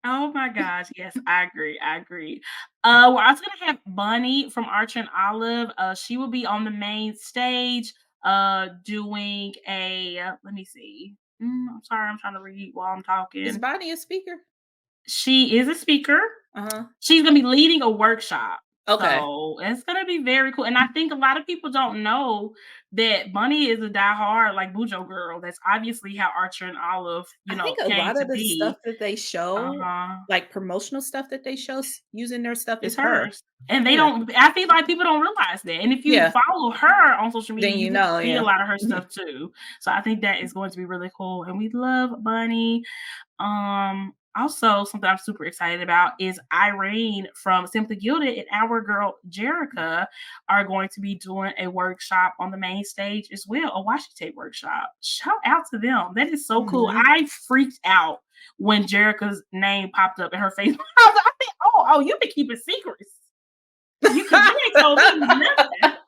Oh my gosh, yes, I agree, I agree. We're also gonna have Bunny from Archer and Olive. She will be on the main stage, doing a let me see. I'm sorry, I'm trying to read while I'm Is talking. Bonnie a speaker? She is a speaker. Uh-huh. She's gonna be leading a workshop. Okay. So it's gonna be very cool. And I think a lot of people don't know that Bunny is a diehard like Bujo girl. That's obviously how Archer and Olive, I think a came lot to of the stuff be. that they show, Uh-huh. like promotional stuff that they show using their stuff is It's her. hers. And they Yeah. don't I feel like people don't realize that. And if you Yeah. follow her on social media, Then you you get to know, see a yeah. lot of her Mhm. stuff too. So I think that is going to be really cool. And we love Bunny. Also something I'm super excited about is Irene from Simply Gilded and our girl Jerica are going to be doing a workshop on the main stage as well, a washi tape workshop. Shout out to them. That is so cool. Mhm. I freaked out when Jerica's name popped up in her face. I think, oh, you've been keeping secrets. You ain't told me nothing.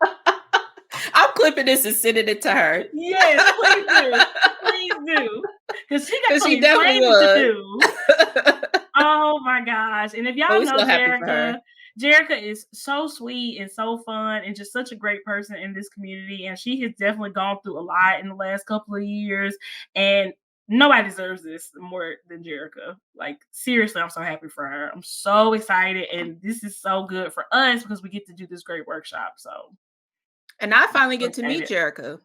I'm clipping this and sending it to her. Yes, please do. Please do. Because she got 'Cause some she definitely explaining to was. do. Oh my gosh. And if But y'all we know so happy for her. Jerica is so sweet and so fun and just such a great person in this community. And she has definitely gone through a lot in the last couple of years. And nobody deserves this more than Jerica. Like, seriously, I'm so happy for her. I'm so excited. And this is so good for us because we get to do this great workshop. So And I I'm finally so get to meet excited. Jericho.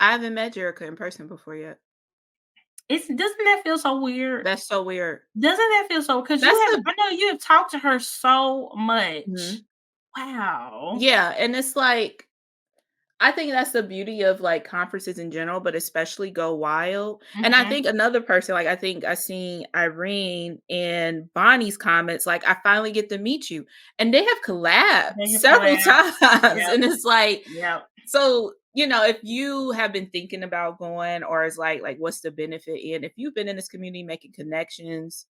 I haven't met Jericho in person before yet. Doesn't that feel so weird? That's so weird. Doesn't that feel so? Because That's the I know you have talked to her so much. Mhm. Wow. Yeah, and it's like I think that's the beauty of, like, conferences in general, but especially Go Wild, and I Mhm. think another person, like, I think I seen Irene in Bonnie's comments, like, "I finally get to meet you," and they have collabed They have several collabed. times, Yep, and it's like yep. so, if you have been thinking about going or it's like, what's the benefit in if you've been in this community making connections,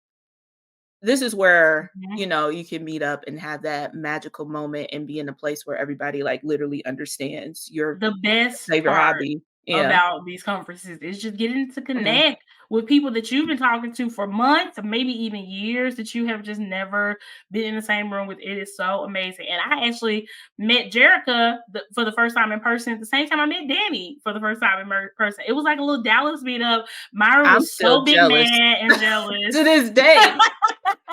this is where, Mhm. you can meet up and have that magical moment and be in a place where everybody, like, literally understands your The best favorite part hobby. Yeah. about these conferences is just getting to Mhm. connect with people that you've been talking to for months or maybe even years that you have just never been in the same room with. It is so amazing. And I actually met Jerica for the first time in person at the same time I met Danny for the first time in person. It was like a little Dallas meetup. Myra I'm was still so big jealous mad and to jealous. this day.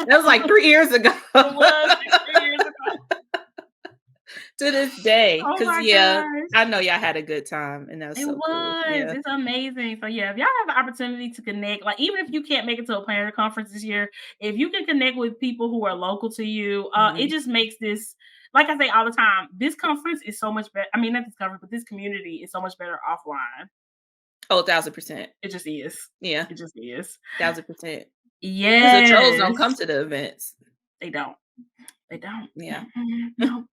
That was like 3 years ago. It was like 3 years ago. To this day, Oh cause my yeah, gosh. I know y'all had a good time, and that was It so cool. was. Yeah. It's amazing. So yeah, if y'all have the opportunity to connect, like even if you can't make it to a planner conference this year, if you can connect with people who are local to you, it Mhm. just makes this like I say all the time, this conference is so much better. I mean, not this conference, but this community is so much better offline. Oh, 1,000%. It just is. Yeah, It just is. 1,000%. 'Cause the trolls don't Yes. come to the events. They don't. They don't. Yeah. No.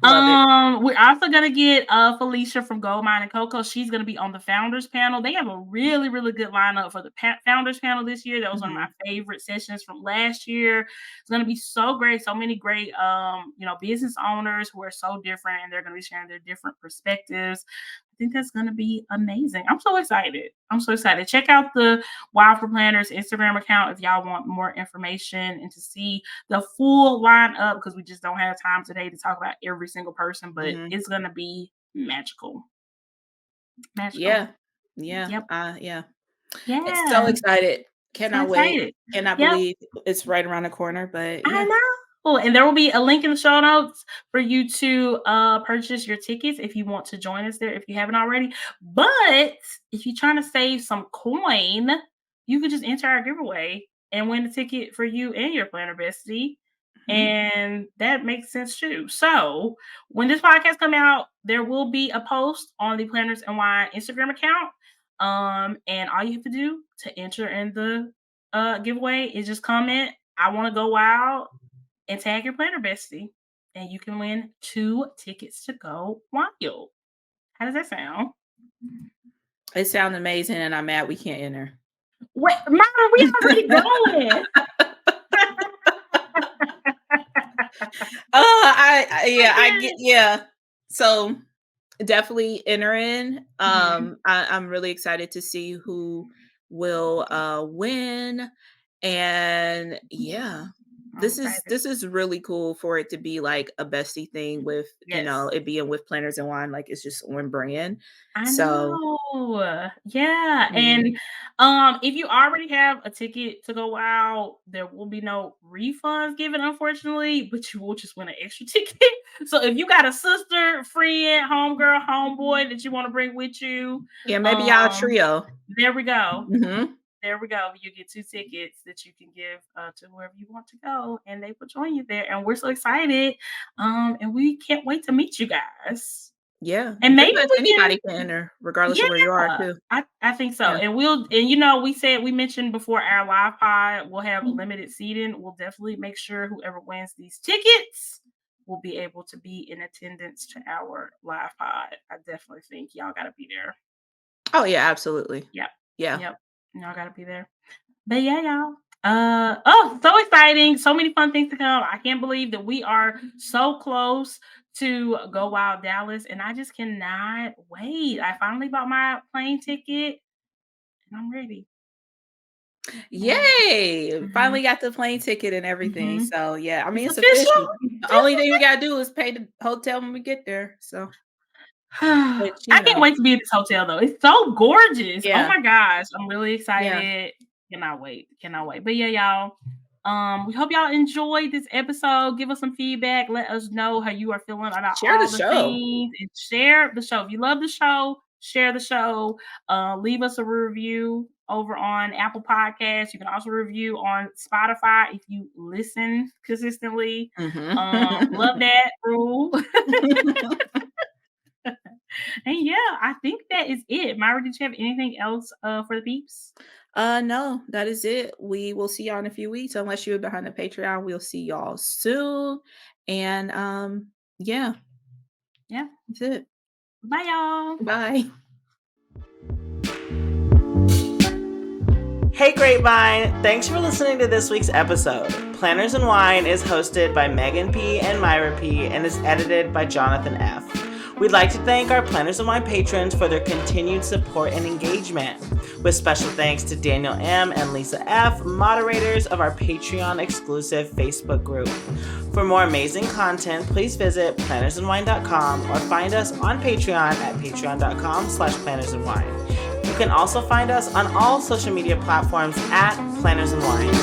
Love it. We're also gonna get Felicia from Goldmine and Coco. She's gonna be on the founders panel. They have a really, really good lineup for the founders panel this year. That was one of my Mhm. favorite sessions from last year. It's gonna be so great. So many great business owners who are so different and they're gonna be sharing their different perspectives. I think that's gonna be amazing. I'm so excited. I'm so excited. Check out the Wild for Planners Instagram account if y'all want more information and to see the full lineup because we just don't have time today to talk about every single person, but Mhm. it's gonna be magical. Magical. Yeah. Yeah. Yep. Yeah. It's so Yeah. excited. So Cannot wait. excited. Cannot Yep. believe it's right around the corner, but I yeah. know. And there will be a link in the show notes for you to purchase your tickets if you want to join us there if you haven't already. But if you're trying to save some coin, you could just enter our giveaway and win a ticket for you and your planner bestie. Mhm. And that makes sense too. So when this podcast come out, there will be a post on the Planners and Wine Instagram account. And all you have to do to enter in the giveaway is just comment, I want to go wild and tag your planner bestie, and you can win 2 tickets to go wild. How does that sound? It sounds amazing, and I'm mad we can't enter. Wait, Myra, we already going. I get Okay. yeah. So definitely enter in. Mhm. I'm really excited to see who will win. And yeah, I'm this is excited. this is really cool for it to be like a bestie thing with, Yes. it being with Planners and Wine, like it's just on brand. I So know. Yeah, yeah. and, if you already have a ticket to go out, there will be no refunds given, unfortunately, but you will just win an extra ticket. So if you got a sister, friend, homegirl, homeboy that you wanna bring with you, Yeah, maybe y'all um, trio. there we go. Hmm. There we go. You get 2 tickets that you can give, to whoever you want to go, and they will join you there, and we're so excited, and we can't wait to meet you guys. Yeah. And Pretty maybe much we can. anybody can enter, regardless Yeah, of where you are too. I think so, Yeah. and we mentioned before our live pod, we'll have limited seating. We'll definitely make sure whoever wins these tickets will be able to be in attendance to our live pod. I definitely think y'all gotta be there. Oh yeah, absolutely. Yep. Yeah. Yep. Y'all gotta be there. But yeah, y'all. Oh, so exciting. So many fun things to come. I can't believe that we are so close to Go Wild Dallas, and I just cannot wait. I finally bought my plane ticket and I'm ready. And I'm Yay! Mhm, Finally got the plane ticket and everything. mhm. So yeah, I mean It's it's official. official. The only thing we gotta do is pay the hotel when we get there. So, I which can't wait to be at this hotel though. It's so gorgeous. Oh yeah, my gosh. I'm really yeah. excited. Cannot wait. Cannot wait. But yeah, y'all. We hope y'all enjoyed this episode. Give us some feedback. Let us know how you are feeling about Share the all the show. things and share the show. If you love the show, share the show. Leave us a review over on Apple Podcasts. You can also review on Spotify if you listen consistently. Love Mhm. that rule. And yeah, I think that is it. Myra, did you have anything else for the peeps? No, that is it. We will see y'all in a few weeks. Unless you're behind the Patreon, we'll see y'all soon. And yeah, Yeah. that's it. Bye, y'all. Bye. Hey Grapevine! Thanks for listening to this week's episode. Planners and Wine is hosted by Megan P. and Myra P. and is edited by Jonathan F. We'd like to thank our Planners and Wine patrons for their continued support and engagement. With special thanks to Daniel M. and Lisa F., moderators of our Patreon exclusive Facebook group. For more amazing content, please visit plannersandwine.com or find us on Patreon at patreon.com/plannersandwine. You can also find us on all social media platforms at Planners and Wine.